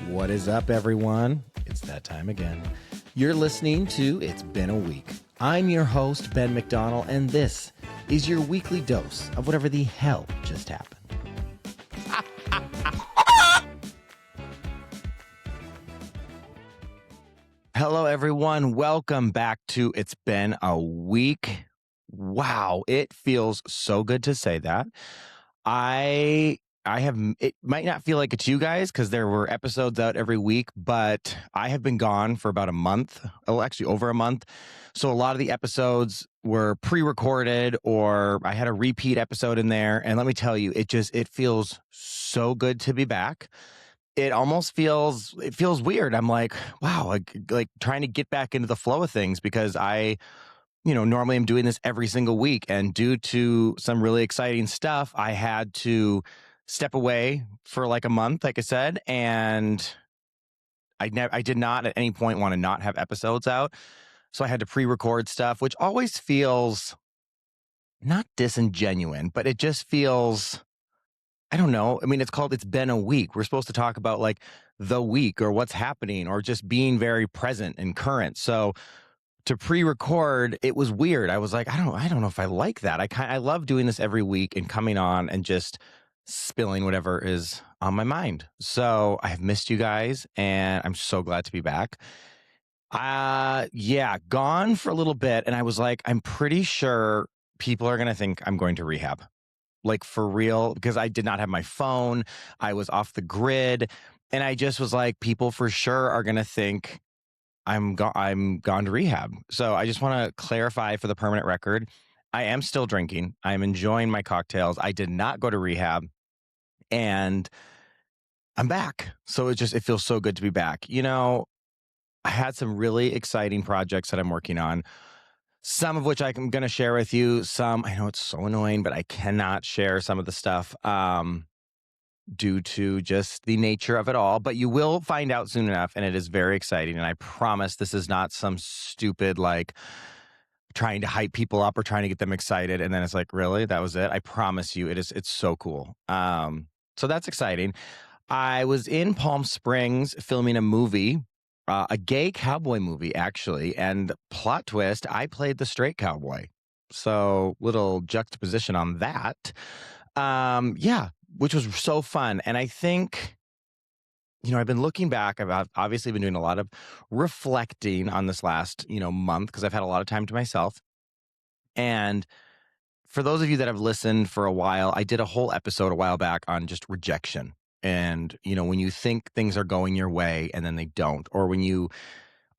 What is up, everyone? It's that time again. You're listening to It's Been a Week. I'm your host, Ben McDonald, and this is your weekly dose of whatever the hell just happened. Hello, everyone. Welcome back to It's Been a Week. Wow, it feels so good to say that. It might not feel like it to you guys because there were episodes out every week, but I have been gone for about a month, actually over a month. So a lot of the episodes were pre-recorded or I had a repeat episode in there. And let me tell you, it feels so good to be back. It feels weird. I'm like, wow, like trying to get back into the flow of things because normally I'm doing this every single week. And due to some really exciting stuff, I had to step away for like a month, like I said, and I did not at any point want to not have episodes out. So I had to pre-record stuff, which always feels not disingenuous, but it just feels, I don't know. I mean, It's Been a Week. We're supposed to talk about like the week or what's happening or just being very present and current. So to pre-record, it was weird. I was like, I don't know if I like that. I love doing this every week and coming on and just spilling whatever is on my mind. So I have missed you guys and I'm so glad to be back. Gone for a little bit. And I was like, I'm pretty sure people are going to think I'm going to rehab. Like for real, because I did not have my phone. I was off the grid. And I just was like, people for sure are going to think I'm gone to rehab. So I just want to clarify for the permanent record, I am still drinking. I'm enjoying my cocktails. I did not go to rehab and I'm back. So it feels so good to be back. You know, I had some really exciting projects that I'm working on. Some of which I'm going to share with you. Some, I know it's so annoying, but I cannot share some of the stuff due to just the nature of it all. But you will find out soon enough, and it is very exciting. And I promise this is not some stupid, like, trying to hype people up or trying to get them excited. And then it's like, really? That was it? I promise you, it's so cool. So that's exciting. I was in Palm Springs filming a movie. A gay cowboy movie, actually. And plot twist, I played the straight cowboy. So little juxtaposition on that. Which was so fun. And I think, I've been looking back. I've obviously been doing a lot of reflecting on this last, month because I've had a lot of time to myself. And for those of you that have listened for a while, I did a whole episode a while back on just rejection. And, when you think things are going your way and then they don't, or when you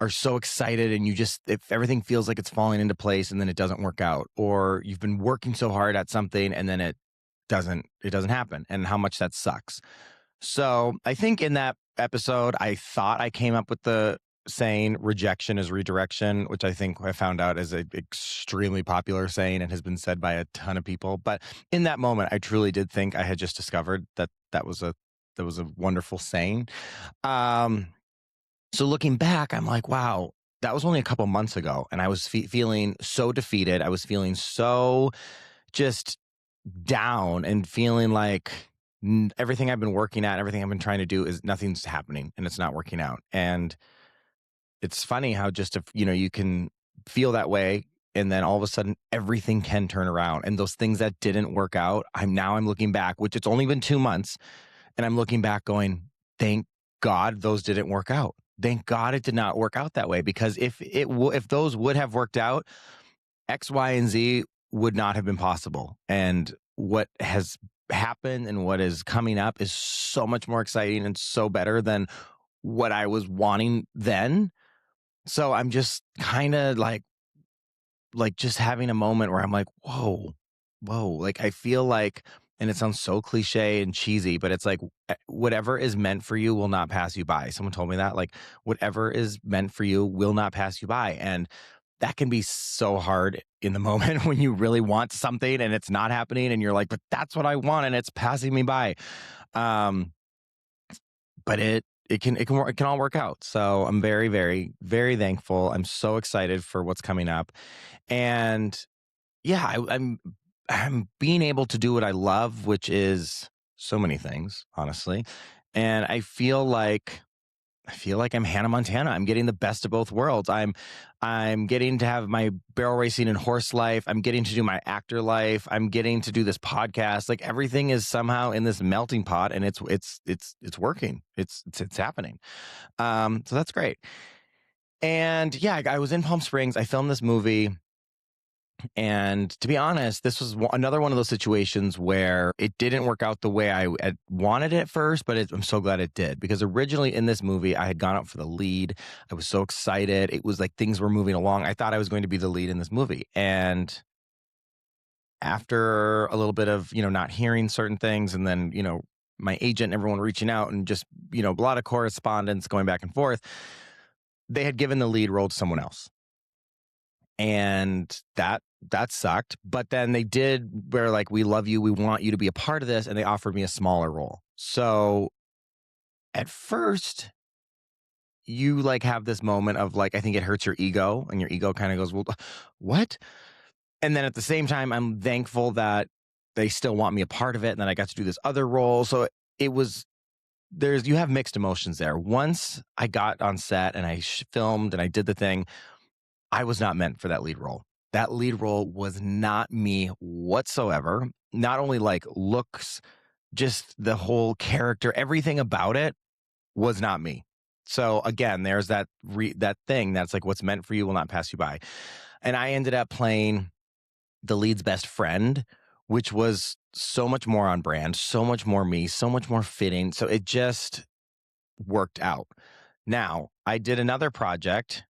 are so excited and if everything feels like it's falling into place and then it doesn't work out, or you've been working so hard at something and then it doesn't happen, and how much that sucks. So I think in that episode, I thought I came up with the saying rejection is redirection, which I think I found out is an extremely popular saying and has been said by a ton of people. But in that moment, I truly did think I had just discovered that was a wonderful saying. So looking back, I'm like, wow, that was only a couple months ago. And I was feeling so defeated. I was feeling so just down and feeling like everything I've been working at, everything I've been trying to do is nothing's happening and it's not working out. And it's funny how just if, you can feel that way and then all of a sudden everything can turn around. And those things that didn't work out, I'm looking back, which it's only been 2 months. And I'm looking back going, thank God those didn't work out. Thank God it did not work out that way. Because if those would have worked out, X, Y, and Z would not have been possible. And what has happened and what is coming up is so much more exciting and so better than what I was wanting then. So I'm just kind of like just having a moment where I'm like, whoa. Like I feel like, and it sounds so cliche and cheesy, but it's like whatever is meant for you will not pass you by. Someone told me that, like whatever is meant for you will not pass you by. And that can be so hard in the moment when you really want something and it's not happening and you're like, but that's what I want and it's passing me by. But it can all work out. So I'm very, very, very thankful. I'm so excited for what's coming up. And yeah, I'm being able to do what I love, which is so many things, honestly. And I feel like I feel like I'm Hannah Montana. I'm getting the best of both worlds. I'm getting to have my barrel racing and horse life. I'm getting to do my actor life. I'm getting to do this podcast. Like everything is somehow in this melting pot, and it's working. It's happening. So that's great. And yeah, I was in Palm Springs. I filmed this movie. And to be honest, this was another one of those situations where it didn't work out the way I had wanted it at first, but I'm so glad it did, because originally in this movie, I had gone out for the lead. I was so excited. It was like things were moving along. I thought I was going to be the lead in this movie. And after a little bit of, not hearing certain things, and then, my agent and everyone reaching out, and just, a lot of correspondence going back and forth, they had given the lead role to someone else. And that sucked. But then they did where, like, we love you, we want you to be a part of this, and they offered me a smaller role. So at first, you like have this moment of like, I think it hurts your ego, and your ego kind of goes, well, what? And then at the same time, I'm thankful that they still want me a part of it, and then I got to do this other role. So it was, you have mixed emotions there. Once I got on set and I filmed and I did the thing, I was not meant for that lead role. That lead role was not me whatsoever. Not only like looks, just the whole character, everything about it was not me. So again, there's that thing that's like, what's meant for you will not pass you by. And I ended up playing the lead's best friend, which was so much more on brand, so much more me, so much more fitting. So it just worked out. Now, I did another project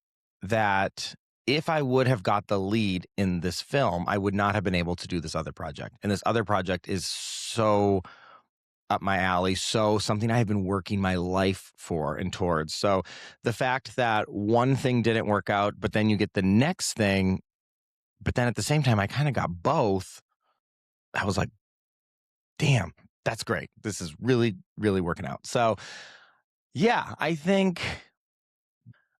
that if I would have got the lead in this film, I would not have been able to do this other project. And this other project is so up my alley, so something I have been working my life for and towards. So the fact that one thing didn't work out, but then you get the next thing, but then at the same time, I kind of got both. I was like, damn, that's great. This is really, really working out. So yeah, I think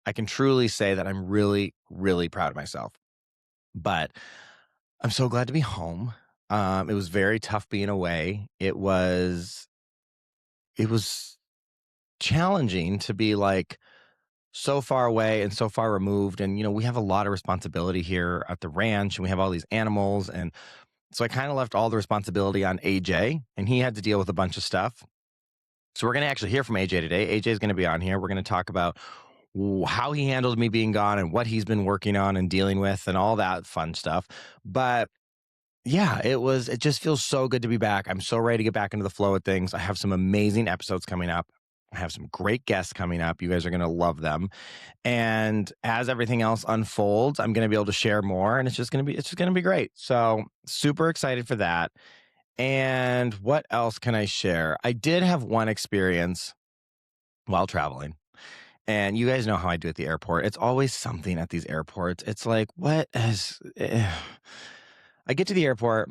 I can truly say that I'm really, really proud of myself. But I'm so glad to be home. It was very tough being away. It was challenging to be like so far away and so far removed. And, we have a lot of responsibility here at the ranch, and we have all these animals. And so I kind of left all the responsibility on AJ, and he had to deal with a bunch of stuff. So we're going to actually hear from AJ today. AJ is going to be on here. We're going to talk about how he handled me being gone and what he's been working on and dealing with and all that fun stuff. But yeah, it just feels so good to be back. I'm so ready to get back into the flow of things. I have some amazing episodes coming up. I have some great guests coming up. You guys are going to love them. And as everything else unfolds, I'm going to be able to share more, and it's just going to be great. So super excited for that. And what else can I share? I did have one experience while traveling. And you guys know how I do at the airport. It's always something at these airports. It's like, I get to the airport.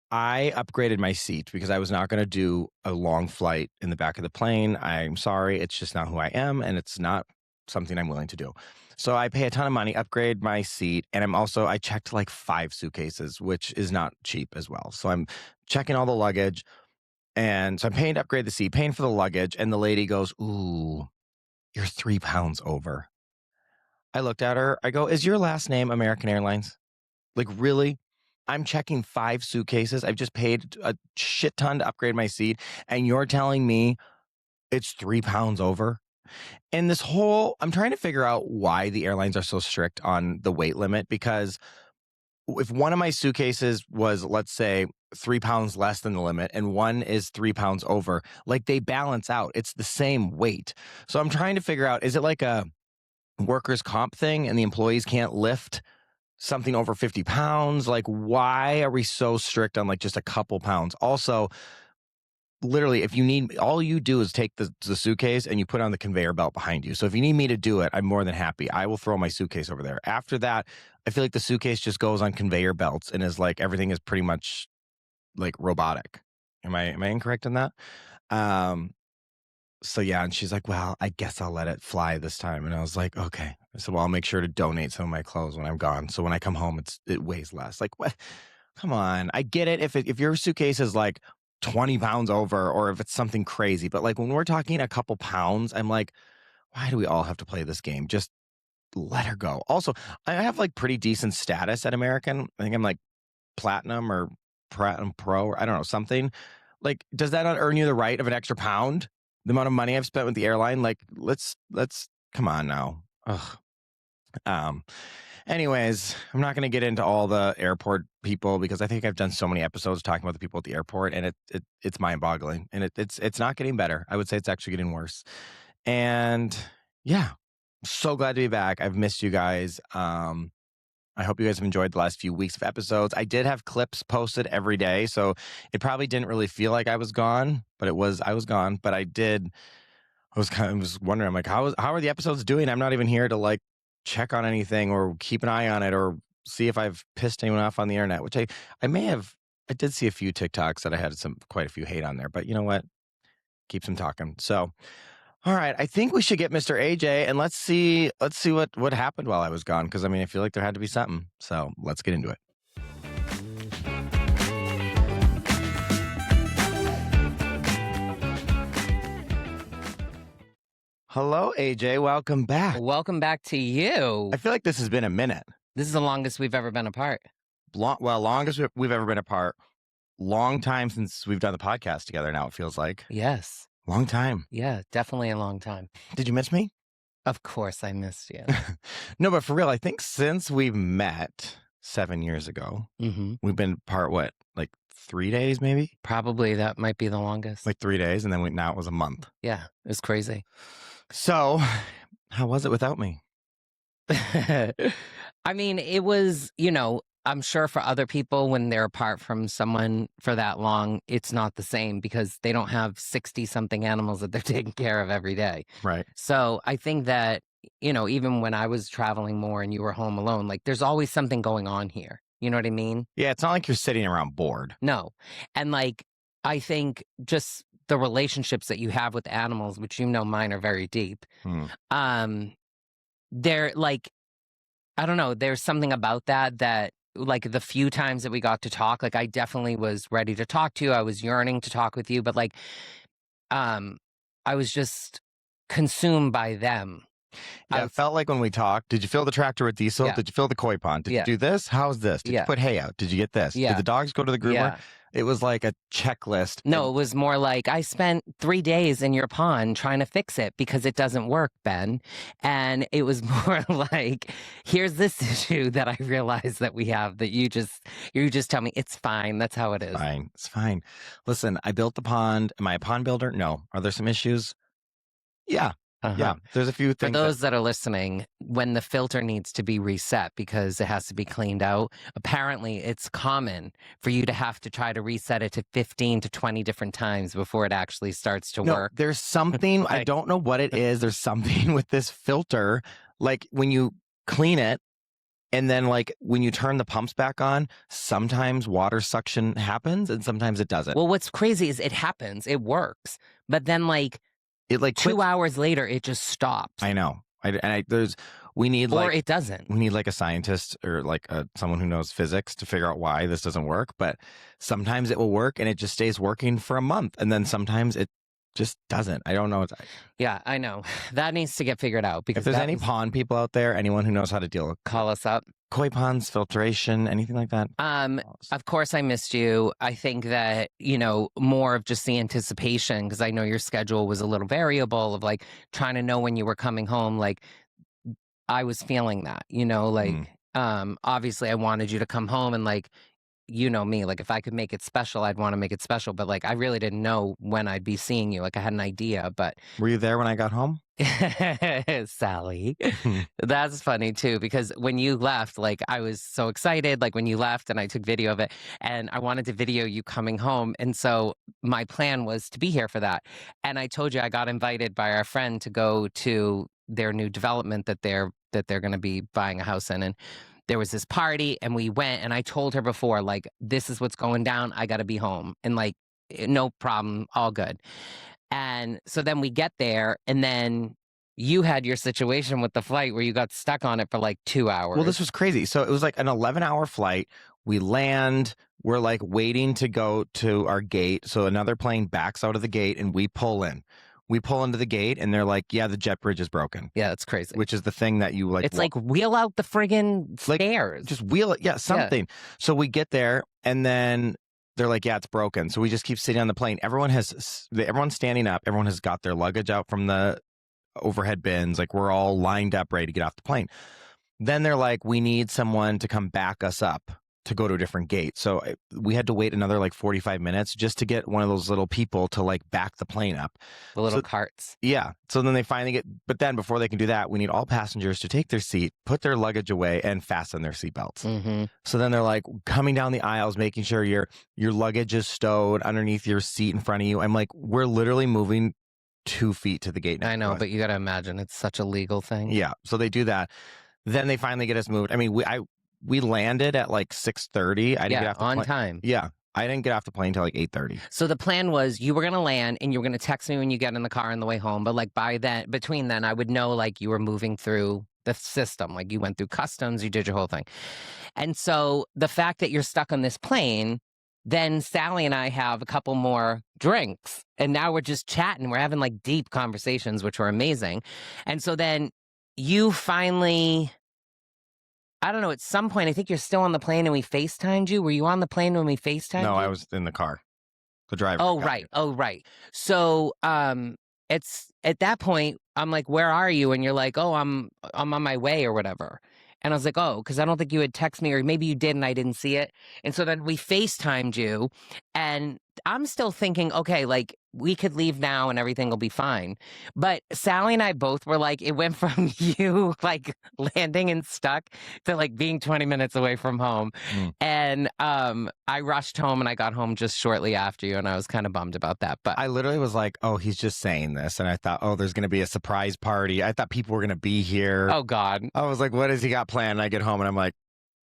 I upgraded my seat because I was not going to do a long flight in the back of the plane. I'm sorry. It's just not who I am, and it's not something I'm willing to do. So I pay a ton of money, upgrade my seat, and I checked like 5 suitcases, which is not cheap as well. So I'm checking all the luggage, and so I'm paying to upgrade the seat, paying for the luggage, and the lady goes, "Ooh, you're 3 pounds over." I looked at her. I go, "Is your last name American Airlines? Like, really? I'm checking 5 suitcases. I've just paid a shit ton to upgrade my seat, and you're telling me it's 3 pounds over?" And I'm trying to figure out why the airlines are so strict on the weight limit, because if one of my suitcases was, let's say, 3 pounds less than the limit and one is 3 pounds over, like, they balance out. It's the same weight. So I'm trying to figure out, is it like a workers' comp thing and the employees can't lift something over 50 pounds? Like, why are we so strict on like just a couple pounds? Also, literally, if you need, all you do is take the suitcase and you put on the conveyor belt behind you. So if you need me to do it, I'm more than happy. I will throw my suitcase over there. After that, I feel like the suitcase just goes on conveyor belts and is like, everything is pretty much like robotic. Am I incorrect in that? So yeah, and she's like, "Well, I guess I'll let it fly this time." And I was like, "Okay." I said, "Well, I'll make sure to donate some of my clothes when I'm gone, so when I come home, it weighs less." Like, what? Come on. I get it if your suitcase is like 20 pounds over, or if it's something crazy, but like when we're talking a couple pounds, I'm like, why do we all have to play this game? Just let her go. Also, I have like pretty decent status at American. I think I'm like platinum or platinum pro, or I don't know, something. Like, does that not earn you the right of an extra pound? The amount of money I've spent with the airline? Like, let's come on now. Ugh. Anyways, I'm not going to get into all the airport people because I think I've done so many episodes talking about the people at the airport, and it's mind-boggling, and it's not getting better. I would say it's actually getting worse. And yeah, so glad to be back. I've missed you guys. I hope you guys have enjoyed the last few weeks of episodes. I did have clips posted every day, so it probably didn't really feel like I was gone, but I was gone. But I was wondering, I'm like, how are the episodes doing? I'm not even here to like check on anything or keep an eye on it or see if I've pissed anyone off on the internet, which I may have. I did see a few TikToks that I had quite a few hate on there, but you know what? Keeps them talking. So, all right, I think we should get Mr. AJ and let's see what happened while I was gone, because I mean, I feel like there had to be something. So let's get into it. Hello, AJ. Welcome back. Welcome back to you. I feel like this has been a minute. This is the longest we've ever been apart. Longest we've ever been apart. Long time since we've done the podcast together now, it feels like. Yes. Long time. Yeah, definitely a long time. Did you miss me? Of course I missed you. No, but for real, I think since we've met 7 years ago, we've been apart, what, like 3 days maybe? Probably that might be the longest. Like 3 days, and then now it was a month. Yeah, it was crazy. So, how was it without me? I mean, it was, I'm sure for other people when they're apart from someone for that long, it's not the same because they don't have 60-something animals that they're taking care of every day. Right. So I think that, even when I was traveling more and you were home alone, like there's always something going on here. You know what I mean? Yeah, it's not like you're sitting around bored. No. And like, I think just the relationships that you have with animals, which mine are very deep, they're like, I don't know, there's something about that like the few times that we got to talk, like I definitely was ready to talk to you. I was yearning to talk with you, but like, I was just consumed by them. Yeah, it felt like when we talked, did you fill the tractor with diesel? Yeah. Did you fill the koi pond? Did you do this? How's this? Did you put hay out? Did you get this? Yeah. Did the dogs go to the groomer? Yeah. It was like a checklist. No, it was more like I spent 3 days in your pond trying to fix it because it doesn't work, Ben. And it was more like, here's this issue that I realized that we have that you just tell me it's fine. That's how it is. Fine. It's fine. Listen, I built the pond. Am I a pond builder? No. Are there some issues? Yeah. Yeah, there's a few things. For those that are listening, when the filter needs to be reset because it has to be cleaned out, apparently it's common for you to have to try to reset it to 15 to 20 different times before it actually starts to work. There's something, I don't know what it is. There's something with this filter, like when you clean it, and then like when you turn the pumps back on, sometimes water suction happens and sometimes it doesn't. Well, what's crazy is it happens, it works, but then like, it like 2 hours later, it just stops. I know. We need or it doesn't. We need like a scientist or like someone who knows physics to figure out why this doesn't work. But sometimes it will work and it just stays working for a month. And then sometimes it just doesn't. I don't know. Yeah, I know. That needs to get figured out. Because if there's any pond people out there, anyone who knows how to deal with, call us up. Koi ponds, filtration, anything like that? Of course I missed you. I think that, more of just the anticipation, because I know your schedule was a little variable of like trying to know when you were coming home. Like I was feeling that, obviously I wanted you to come home and like, you know me, like if I could make it special, I'd want to make it special. But like, I really didn't know when I'd be seeing you. Like I had an idea, but. Were you there when I got home? Sally. That's funny too, because when you left, like I was so excited, like when you left and I took video of it and I wanted to video you coming home. And so my plan was to be here for that. And I told you I got invited by our friend to go to their new development that they're going to be buying a house in. And there was this party and we went and I told her before, like, this is what's going down. I got to be home. And like, no problem, all good. And so then we get there and then you had your situation with the flight where you got stuck on it for like 2 hours. Well, this was crazy. So it was like an 11-hour flight. We land, we're like waiting to go to our gate. So another plane backs out of the gate and we pull in. We pull into the gate and they're like, yeah, the jet bridge is broken. Yeah, it's crazy. Which is the thing that you like. It's like wheel out the friggin' stairs. Just wheel it. Yeah, something. Yeah. So we get there and then they're like, yeah, it's broken. So we just keep sitting on the plane. Everyone's standing up. Everyone has got their luggage out from the overhead bins. Like we're all lined up, ready to get off the plane. Then they're like, we need someone to come back us up to go to a different gate. So we had to wait another like 45 minutes just to get one of those little people to like back the plane up. The little carts. Yeah. So then they finally but then before they can do that, we need all passengers to take their seat, put their luggage away, and fasten their seatbelts. Mm-hmm. So then they're like coming down the aisles, making sure your luggage is stowed underneath your seat in front of you. I'm like, we're literally moving 2 feet to the gate. I know, but you got to imagine it's such a legal thing. Yeah. So they do that. Then they finally get us moved. I mean, we landed at like 6:30. I didn't get off the plane on time. Yeah. I didn't get off the plane until like 8:30. So the plan was you were going to land and you were going to text me when you get in the car on the way home. But like between then, I would know like you were moving through the system. Like you went through customs, you did your whole thing. And so the fact that you're stuck on this plane, then Sally and I have a couple more drinks. And now we're just chatting. We're having like deep conversations, which were amazing. And so then you finally, I don't know, at some point, I think you're still on the plane and we FaceTimed you. Were you on the plane when we FaceTimed you? No, I was in the car. The driver. Oh, right. Oh, right. So it's at that point, I'm like, where are you? And you're like, oh, I'm on my way or whatever. And I was like, oh, because I don't think you had texted me, or maybe you did and I didn't see it. And so then we FaceTimed you, and I'm still thinking, okay, like we could leave now and everything will be fine. But Sally and I both were like, it went from you like landing and stuck to like being 20 minutes away from home. And I rushed home and I got home just shortly after you, and I was kind of bummed about that. But I literally was like, oh, he's just saying this. And I thought, oh, there's going to be a surprise party. I thought people were going to be here. Oh, God. I was like, what has he got planned? And I get home and I'm like,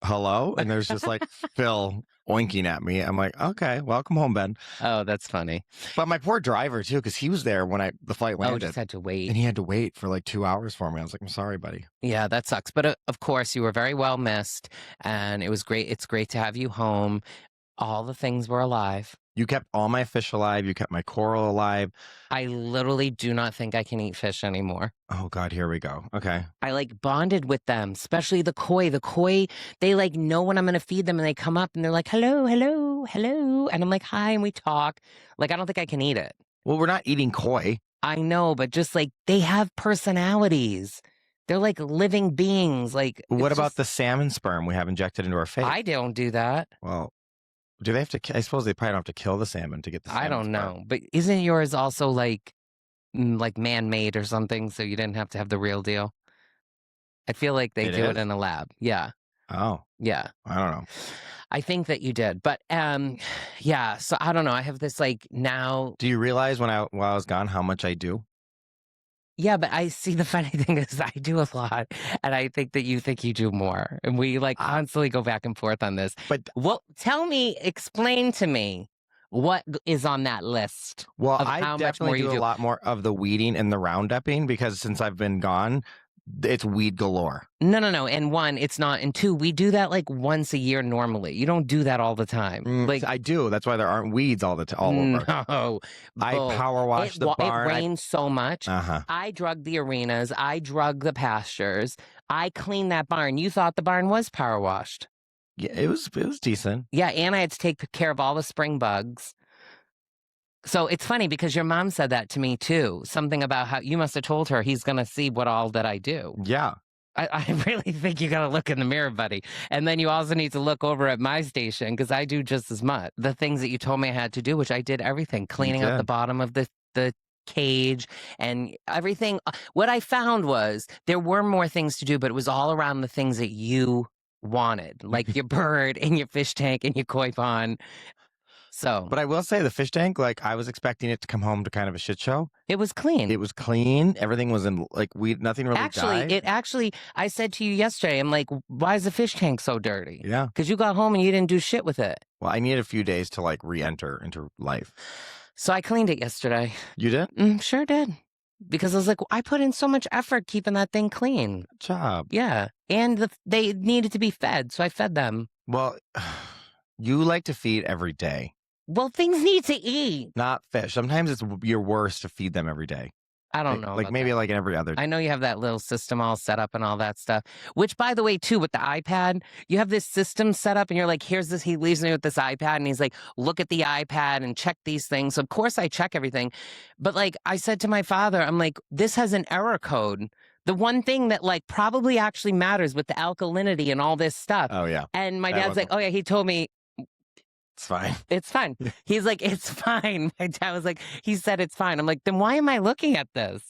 hello? And there's just like Phil oinking at me. I'm like, okay, welcome home, Ben. Oh, that's funny. But my poor driver, too, because he was there when the flight landed. Oh, just had to wait. And he had to wait for like 2 hours for me. I was like, I'm sorry, buddy. Yeah, that sucks. But of course, you were very well missed. And it was great. It's great to have you home. All the things were alive. You kept all my fish alive. You kept my coral alive. I literally do not think I can eat fish anymore. Oh, God, here we go. Okay. I like bonded with them, especially the koi. The koi, they like know when I'm going to feed them and they come up and they're like, hello, hello, hello. And I'm like, hi, and we talk. Like, I don't think I can eat it. Well, we're not eating koi. I know, but just like they have personalities. They're like living beings. Like, what about the salmon sperm we have injected into our face? I don't do that. Well, do they have to? I suppose they probably don't have to kill the salmon to get the salmon. I don't know. But isn't yours also like man-made or something, so you didn't have to have the real deal? I feel like they do it in a lab. Yeah. Oh. Yeah. I don't know. I think that you did. But yeah, so I don't know. I have this like now. Do you realize while I was gone how much I do? Yeah, but I see the funny thing is I do a lot, and I think that you think you do more. And we like constantly go back and forth on this. But explain to me what is on that list. Well, I definitely do a lot more of the weeding and the roundupping because since I've been gone, it's weed galore. No. And one, it's not. And two, we do that like once a year normally. You don't do that all the time. Like I do. That's why there aren't weeds all over. No. I power wash the barn. It rains so much. Uh-huh. I drug the arenas. I drug the pastures. I cleaned that barn. You thought the barn was power washed. Yeah, it was decent. Yeah, and I had to take care of all the spring bugs. So it's funny because your mom said that to me too. Something about how you must have told her he's going to see what all that I do. Yeah. I really think you got to look in the mirror, buddy. And then you also need to look over at my station because I do just as much. The things that you told me I had to do, which I did everything. Cleaning up the bottom of the cage and everything. What I found was there were more things to do, but it was all around the things that you wanted, like your bird and your fish tank and your koi pond. So, but I will say the fish tank, like I was expecting it to come home to kind of a shit show. It was clean. It was clean. Everything was in like nothing really died. I said to you yesterday, I'm like, why is the fish tank so dirty? Yeah. Because you got home and you didn't do shit with it. Well, I needed a few days to like re-enter into life. So I cleaned it yesterday. You did? Sure did. Because I was like, I put in so much effort keeping that thing clean. Good job. Yeah. And they needed to be fed, so I fed them. Well, you like to feed every day. Well, things need to eat. Not fish. Sometimes it's your worst to feed them every day. I don't know Like about maybe that. like every other. I know you have that little system all set up and all that stuff, which, by the way, too, with the iPad, you have this system set up and you're like, here's this, he leaves me with this iPad and he's like, look at the iPad and check these things. So of course I check everything. But like I said to my father, I'm like, this has an error code. The one thing that like probably actually matters with the alkalinity and all this stuff. Oh yeah. And my That dad's like, oh yeah, he told me It's fine. it's fine. He's like, it's fine. My dad was like, he said it's fine. I'm like, then why am I looking at this?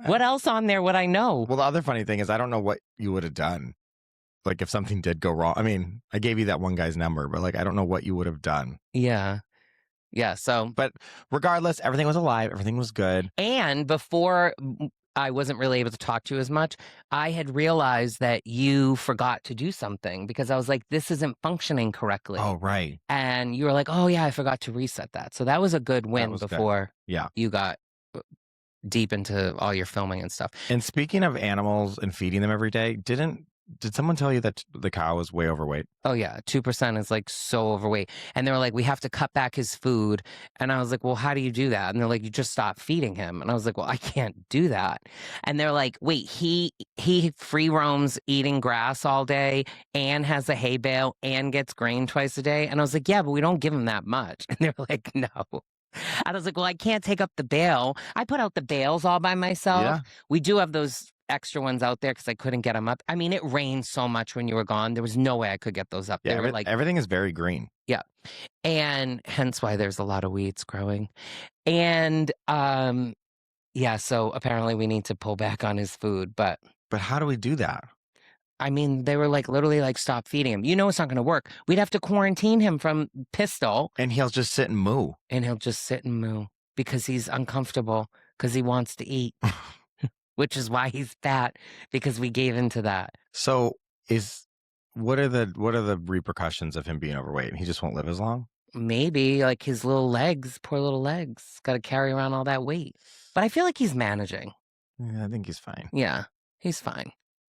What else on there would I know? Well, the other funny thing is I don't know what you would have done. Like if something did go wrong. I mean, I gave you that one guy's number, but like I don't know what you would have done. Yeah. Yeah. So, But regardless, everything was alive. Everything was good. and before I wasn't really able to talk to you as much, I had realized that you forgot to do something because I was like, this isn't functioning correctly. Oh, right. And you were like, oh, yeah, I forgot to reset that. So that was a good win was good. before Yeah. you got deep into all your filming and stuff. And speaking of animals and feeding them every day, did someone tell you that the cow is way overweight? Oh, yeah. 2% is like so overweight. And they were like, we have to cut back his food. And I was like, well, how do you do that? And they're like, you just stop feeding him. And I was like, well, I can't do that. And they're like, wait, he free roams eating grass all day and has a hay bale and gets grain twice a day. And I was like, yeah, but we don't give him that much. And they're like, no. I was like, well, I can't take up the bale. I put out the bales all by myself. Yeah. We do have those extra ones out there because I couldn't get them up. I mean, it rained so much when you were gone. There was no way I could get those up. Yeah, They were like, everything is very green. yeah. And hence why there's a lot of weeds growing. And yeah, so apparently we need to pull back on his food. But how do we do that? I mean, they were like literally like, stop feeding him. You know it's not going to work. We'd have to quarantine him from Pistol. And he'll just sit and moo. And he'll just sit and moo because he's uncomfortable because he wants to eat. Which is why he's fat, because we gave into that. So what are the repercussions of him being overweight? He just won't live as long? Maybe like his little legs, poor little legs, got to carry around all that weight. But I feel like he's managing. Yeah, I think he's fine. Yeah, he's fine.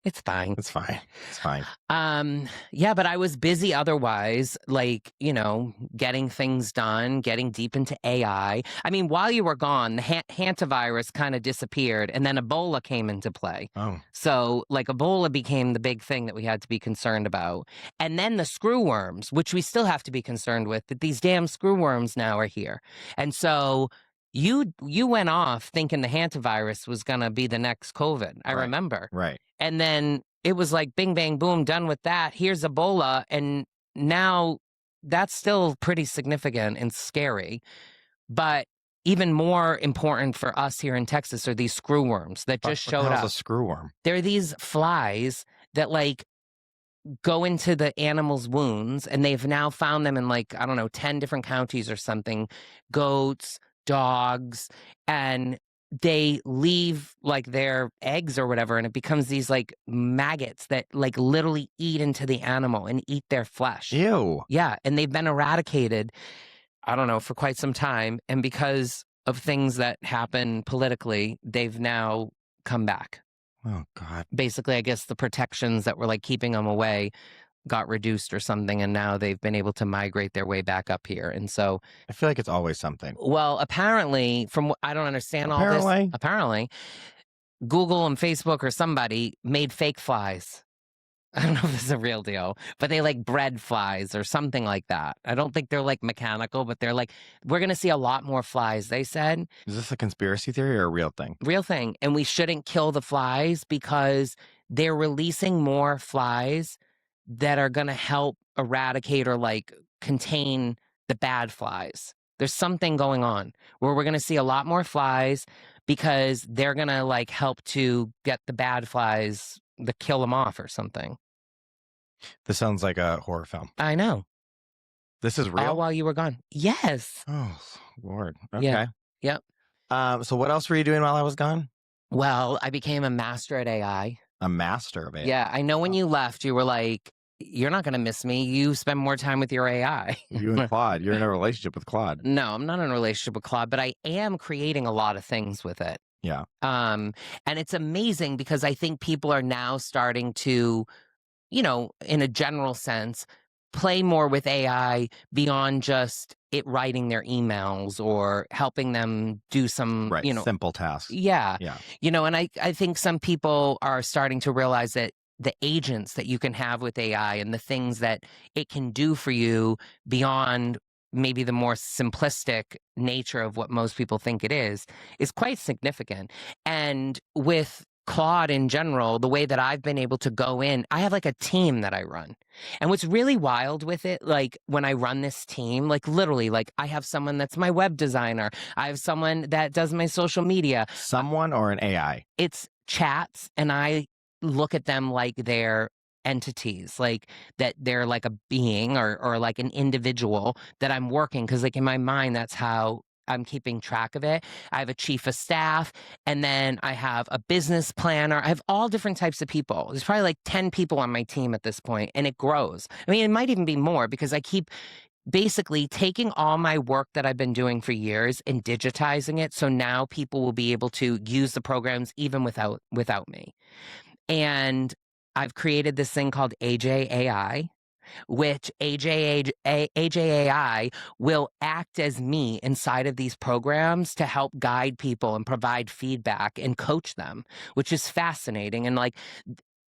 It's fine. It's fine. It's fine. Yeah, but I was busy otherwise, like, you know, getting things done, getting deep into AI. I mean, while you were gone, the hantavirus kind of disappeared and then Ebola came into play. Oh. So like Ebola became the big thing that we had to be concerned about. And then the screwworms, which we still have to be concerned with, but these damn screwworms now are here. And so you went off thinking the hantavirus was going to be the next COVID. I remember. Right. And then it was like bing, bang, boom, done with that. Here's Ebola. And now that's still pretty significant and scary. But even more important for us here in Texas are these screwworms that just showed What the up. hell's a screwworm? They're these flies that like go into the animal's wounds. And they've now found them in like, I don't know, 10 different counties or something. Goats, dogs, and they leave like their eggs or whatever, and it becomes these like maggots that like literally eat into the animal and eat their flesh. Ew. Yeah, and they've been eradicated, I don't know, for quite some time. And because of things that happen politically, they've now come back. Oh, God. Basically, I guess the protections that were like keeping them away got reduced or something, and now they've been able to migrate their way back up here. And so I feel like it's always something. well, apparently, from what I don't understand all this, apparently Google and Facebook or somebody made fake flies. I don't know if this is a real deal, but they like bred flies or something like that. I don't think they're like mechanical, but they're like, we're going to see a lot more flies, they said. Is this a conspiracy theory or a real thing? Real thing. And we shouldn't kill the flies because they're releasing more flies that are going to help eradicate or like contain the bad flies. There's something going on where we're going to see a lot more flies because they're going to like help to get the bad flies, to kill them off or something. This sounds like a horror film. I know. This is real? All while you were gone. Yes. Oh, Lord. Okay. Yeah. Yep. So what else were you doing while I was gone? Well, I became a master at AI. A master of AI? Yeah. I know when you left, you were like, you're not going to miss me. You spend more time with your AI. You and Claude. You're in a relationship with Claude. No, I'm not in a relationship with Claude, but I am creating a lot of things with it. Yeah. And it's amazing because I think people are now starting to, you know, in a general sense, play more with AI beyond just it writing their emails or helping them do some, Right. Simple tasks. yeah. Yeah. And I think some people are starting to realize that the agents that you can have with AI and the things that it can do for you beyond maybe the more simplistic nature of what most people think it is quite significant. And with Claude in general, the way that I've been able to go in, I have like a team that I run. And what's really wild with it, like when I run this team, like literally, like I have someone that's my web designer, I have someone that does my social media. Someone or an AI? It's chats, and I look at them like they're entities, like that they're like a being or like an individual that I'm working, because like in my mind, that's how I'm keeping track of it. I have a chief of staff, and then I have a business planner. I have all different types of people. There's probably like 10 people on my team at this point, and it grows. I mean, it might even be more because I keep basically taking all my work that I've been doing for years and digitizing it. So now people will be able to use the programs even without me. And I've created this thing called AJAI, which AJAI will act as me inside of these programs to help guide people and provide feedback and coach them, which is fascinating. And like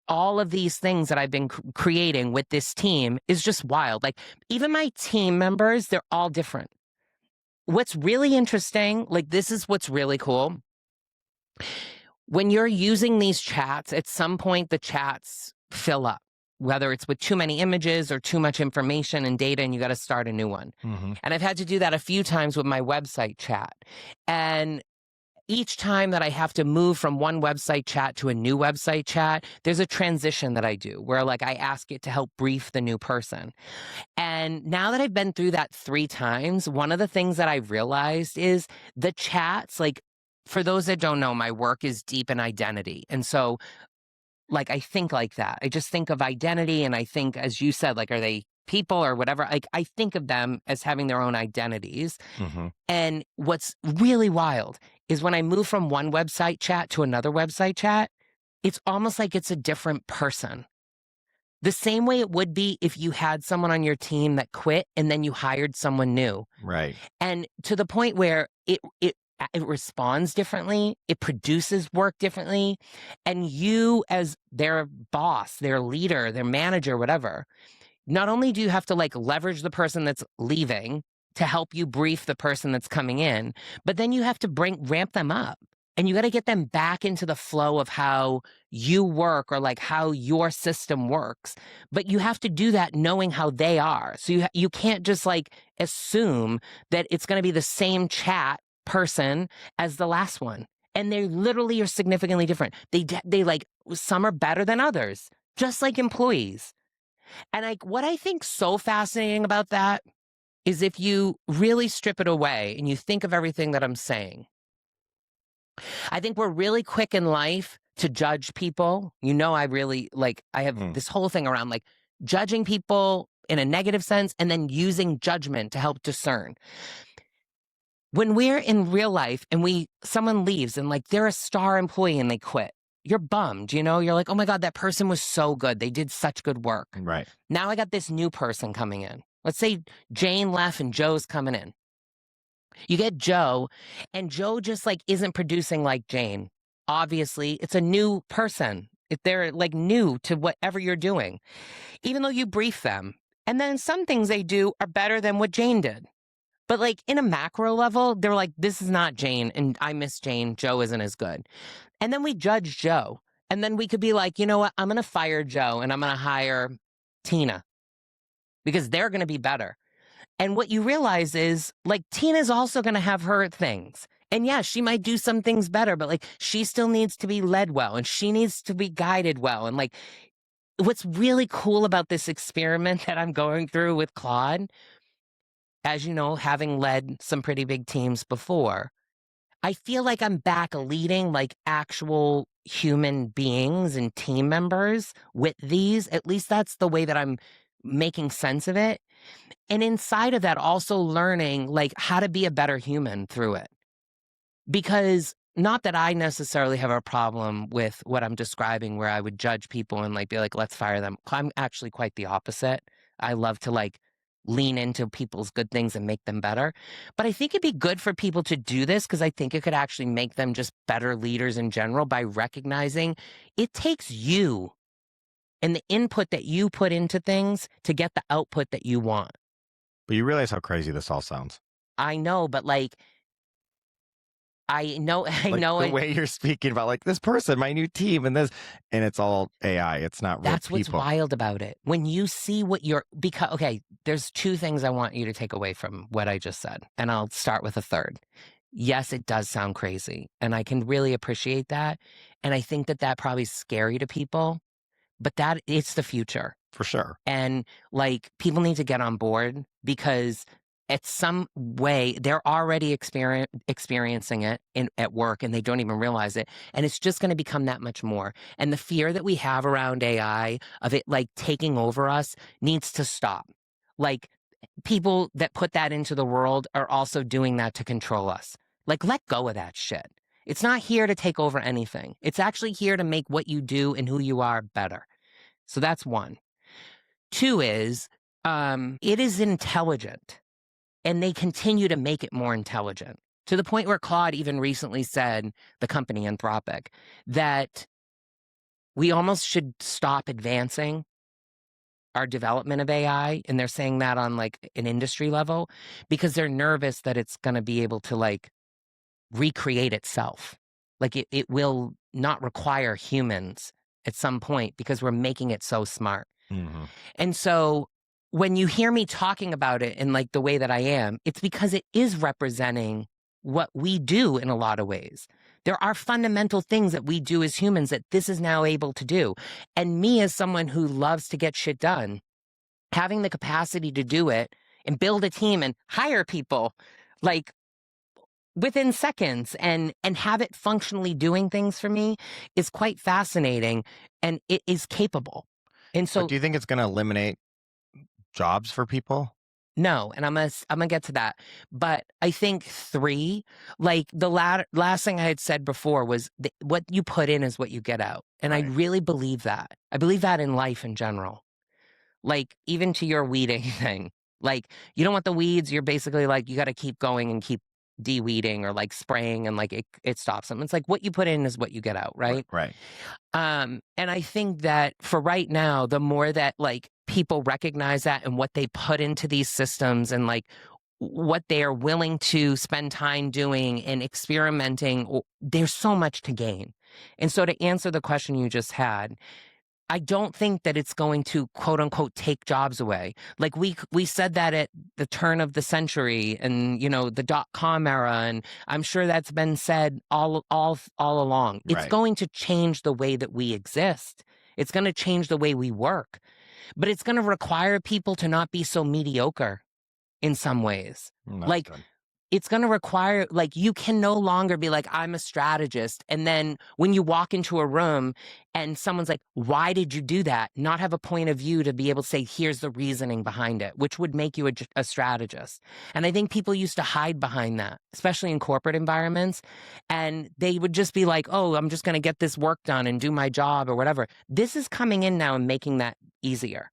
all of these things that I've been creating with this team is just wild. Like even my team members, they're all different. What's really interesting, like this is what's really cool. When you're using these chats, at some point the chats fill up, whether it's with too many images or too much information and data, and you got to start a new one. Mm-hmm. And I've had to do that a few times with my website chat. And each time that I have to move from one website chat to a new website chat, there's a transition that I do where like I ask it to help brief the new person. And now that I've been through that 3 times, one of the things that I've realized is the chats, like for those that don't know, my work is deep in identity. And so like I think like that. I just think of identity, and I think, as you said, like, are they people or whatever? Like I think of them as having their own identities. Mm-hmm. And what's really wild is when I move from one website chat to another website chat, it's almost like it's a different person. The same way it would be if you had someone on your team that quit and then you hired someone new. Right. And to the point where it responds differently, it produces work differently, and you as their boss, their leader, their manager, whatever, not only do you have to like leverage the person that's leaving to help you brief the person that's coming in, but then you have to ramp them up, and you got to get them back into the flow of how you work or like how your system works. But you have to do that knowing how they are. So you can't just like assume that it's going to be the same chat person as the last one. And they literally are significantly different. They like, some are better than others, just like employees. And like what I think so fascinating about that is if you really strip it away and you think of everything that I'm saying, I think we're really quick in life to judge people. I really like, I have this whole thing around like judging people in a negative sense and then using judgment to help discern. When we're in real life and someone leaves and like they're a star employee and they quit, you're bummed, you're like, oh my God, that person was so good. They did such good work. Right. Now I got this new person coming in. Let's say Jane left and Joe's coming in. You get Joe, and Joe just like isn't producing like Jane. Obviously, it's a new person. If they're like new to whatever you're doing, even though you brief them. And then some things they do are better than what Jane did. But like in a macro level, they're like, this is not Jane, and I miss Jane. Joe isn't as good. And then we judge Joe. And then we could be like, you know what? I'm going to fire Joe and I'm going to hire Tina because they're going to be better. And what you realize is like Tina's also going to have her things. And yeah, she might do some things better, but like she still needs to be led well and she needs to be guided well. And like what's really cool about this experiment that I'm going through with Claude, as you know, having led some pretty big teams before, I feel like I'm back leading like actual human beings and team members with these. At least that's the way that I'm making sense of it. And inside of that, also learning like how to be a better human through it. Because not that I necessarily have a problem with what I'm describing, where I would judge people and like be like, let's fire them. I'm actually quite the opposite. I love to like lean into people's good things and make them better. But I think it'd be good for people to do this because I think it could actually make them just better leaders in general by recognizing it takes you and the input that you put into things to get the output that you want. But you realize how crazy this all sounds. I know, but like, I know, I Like know the it. way you're speaking about like this person, my new team, and this, and it's all AI. It's not real That's what's people. wild about it. When you see what you're, because, okay, there's two things I want you to take away from what I just said, and I'll start with a third. Yes, it does sound crazy, and I can really appreciate that. And I think that that probably is scary to people, but that it's the future. For sure. And like people need to get on board because at some way they're already experiencing it at work and they don't even realize it. And it's just going to become that much more. And the fear that we have around AI of it like taking over us needs to stop. Like people that put that into the world are also doing that to control us. Like let go of that shit. It's not here to take over anything. It's actually here to make what you do and who you are better. So that's one. Two is, it is intelligent, and they continue to make it more intelligent to the point where Claude even recently said, the company Anthropic, that we almost should stop advancing our development of AI. And they're saying that on like an industry level because they're nervous that it's going to be able to like recreate itself. Like it will not require humans at some point because we're making it so smart. Mm-hmm. And so when you hear me talking about it in like the way that I am, it's because it is representing what we do in a lot of ways. There are fundamental things that we do as humans that this is now able to do. And me as someone who loves to get shit done, having the capacity to do it and build a team and hire people like within seconds and have it functionally doing things for me is quite fascinating, and it is capable. And so But do you think it's going to eliminate jobs for people? no, and I'm gonna get to that. But I think three, like the last thing I had said before was what you put in is what you get out. And I Right. really believe that. I believe that in life in general. Like even to your weeding thing. Like you don't want the weeds, you're basically like you gotta keep going and keep de-weeding or like spraying and like it stops them. It's like what you put in is what you get out, right? Right. And I think that for right now, the more that like people recognize that and what they put into these systems and like what they are willing to spend time doing and experimenting, there's so much to gain. And so to answer the question you just had, I don't think that it's going to quote unquote take jobs away. Like we said that at the turn of the century and you know the .com era, and I'm sure that's been said all along. It's Right. going to change the way that we exist. It's going to change the way we work, but it's going to require people to not be so mediocre in some ways. That's Like good. it's going to require, like, you can no longer be like, I'm a strategist. And then when you walk into a room and someone's like, why did you do that? Not have a point of view to be able to say, here's the reasoning behind it, which would make you a strategist. And I think people used to hide behind that, especially in corporate environments. And they would just be like, oh, I'm just going to get this work done and do my job or whatever. This is coming in now and making that easier.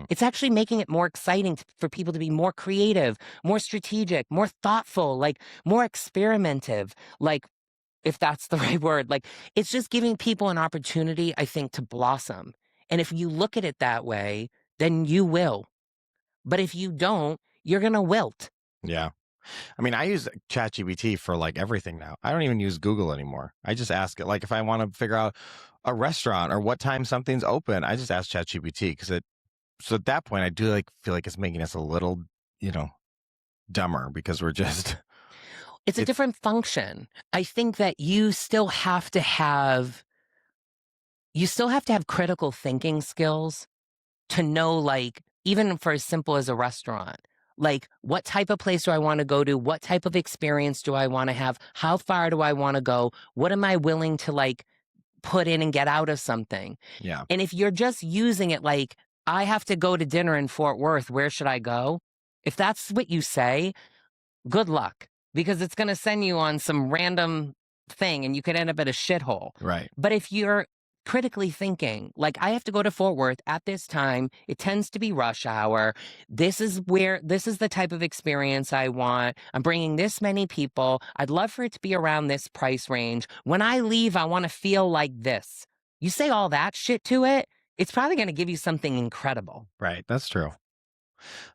It's actually making it more exciting for people to be more creative, more strategic, more thoughtful, like more experimentative, like if that's the right word. Like it's just giving people an opportunity, I think, to blossom. And if you look at it that way, then you will. But if you don't, you're going to wilt. Yeah. I mean, I use ChatGPT for like everything now. I don't even use Google anymore. I just ask it, like, if I want to figure out a restaurant or what time something's open, I just ask ChatGPT because so at that point, I do like feel like it's making us a little, dumber because we're just. It's a different function. I think that you still have to have critical thinking skills to know, like, even for as simple as a restaurant, like, what type of place do I want to go to? What type of experience do I want to have? How far do I want to go? What am I willing to, like, put in and get out of something? Yeah. And if you're just using it like, I have to go to dinner in Fort Worth, where should I go? If that's what you say, good luck, because it's going to send you on some random thing and you could end up at a shithole. Right. But if you're critically thinking. Like, I have to go to Fort Worth at this time. It tends to be rush hour. This is the type of experience I want. I'm bringing this many people. I'd love for it to be around this price range. When I leave, I want to feel like this. You say all that shit to it, it's probably going to give you something incredible. Right. That's true.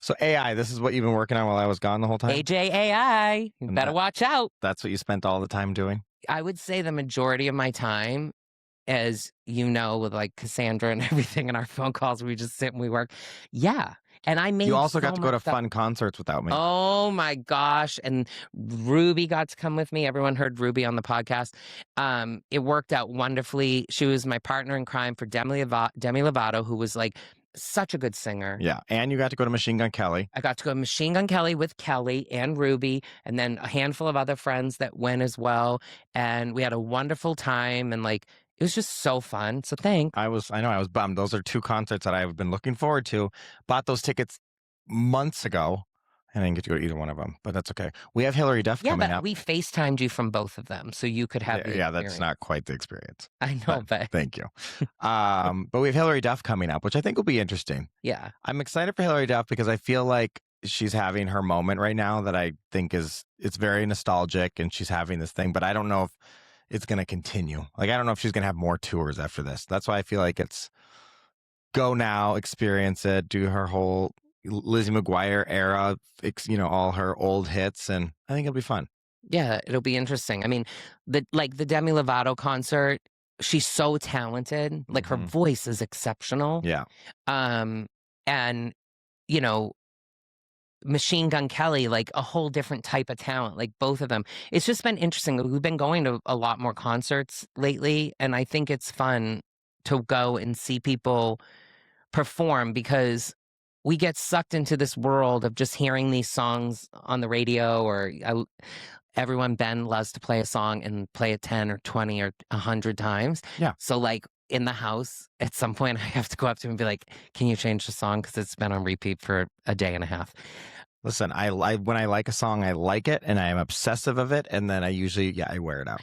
So AI, this is what you've been working on while I was gone the whole time? AJAI, you better watch out. That's what you spent all the time doing? I would say the majority of my time, as you know, with like Cassandra and everything in our phone calls, we just sit and we work. Yeah. And I made You also so got to go to much stuff. fun concerts without me. Oh my gosh. And Ruby got to come with me. Everyone heard Ruby on the podcast. It worked out wonderfully. She was my partner in crime for Demi Lovato, who was like such a good singer. Yeah. And you got to go to Machine Gun Kelly. I got to go to Machine Gun Kelly with Kelly and Ruby, and then a handful of other friends that went as well. And we had a wonderful time, and like, it was just so fun. So thanks. I know I was bummed. Those are two concerts that I've been looking forward to. Bought those tickets months ago, and I didn't get to go to either one of them, but that's okay. We have Hillary Duff coming up. We FaceTimed you from both of them, so you could have the experience. That's not quite the experience. I know, but thank you. But we have Hillary Duff coming up, which I think will be interesting. Yeah. I'm excited for Hillary Duff because I feel like she's having her moment right now that I think it's very nostalgic, and she's having this thing, but I don't know if it's going to continue. Like, I don't know if she's going to have more tours after this. That's why I feel like it's go now, experience it, do her whole Lizzie McGuire era, all her old hits, and I think it'll be fun. Yeah, it'll be interesting. I mean, the Demi Lovato concert, she's so talented. Like, her voice is exceptional. Yeah. And, you know, Machine Gun Kelly, like a whole different type of talent, like both of them. It's just been interesting. We've been going to a lot more concerts lately, and I think it's fun to go and see people perform because we get sucked into this world of just hearing these songs on the radio, or Ben loves to play a song and play it 10 or 20 or 100 times. Yeah. So like in the house, at some point I have to go up to him and be like, can you change the song? Because it's been on repeat for a day and a half. Listen, when I like a song, I like it, and I am obsessive of it, and then I usually, I wear it out.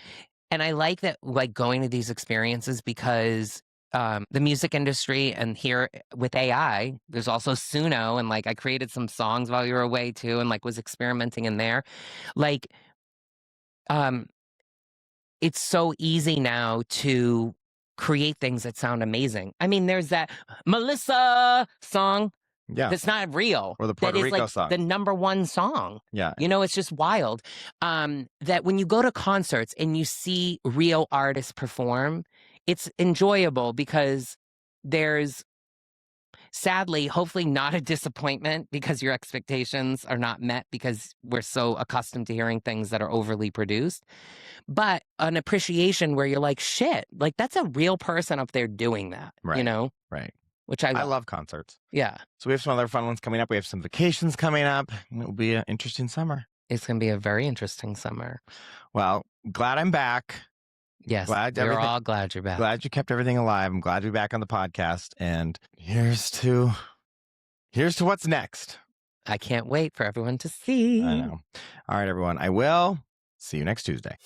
And I like that, like going to these experiences because the music industry, and here with AI, there's also Suno, and like I created some songs while you were away too, and like was experimenting in there. Like, it's so easy now to create things that sound amazing. I mean, there's that Melissa song. Yeah. That's not real. Or the Puerto Rico like song. The #1 song. Yeah. It's just wild. That when you go to concerts and you see real artists perform, it's enjoyable because there's sadly, hopefully not a disappointment because your expectations are not met because we're so accustomed to hearing things that are overly produced, but an appreciation where you're like, shit, like that's a real person up there doing that, right. Right. Which I love concerts. Yeah. So we have some other fun ones coming up. We have some vacations coming up. It will be an interesting summer. It's going to be a very interesting summer. Well, glad I'm back. Yes, we're all glad you're back. Glad you kept everything alive. I'm glad to be back on the podcast. And here's to what's next. I can't wait for everyone to see. I know. All right, everyone. I will see you next Tuesday.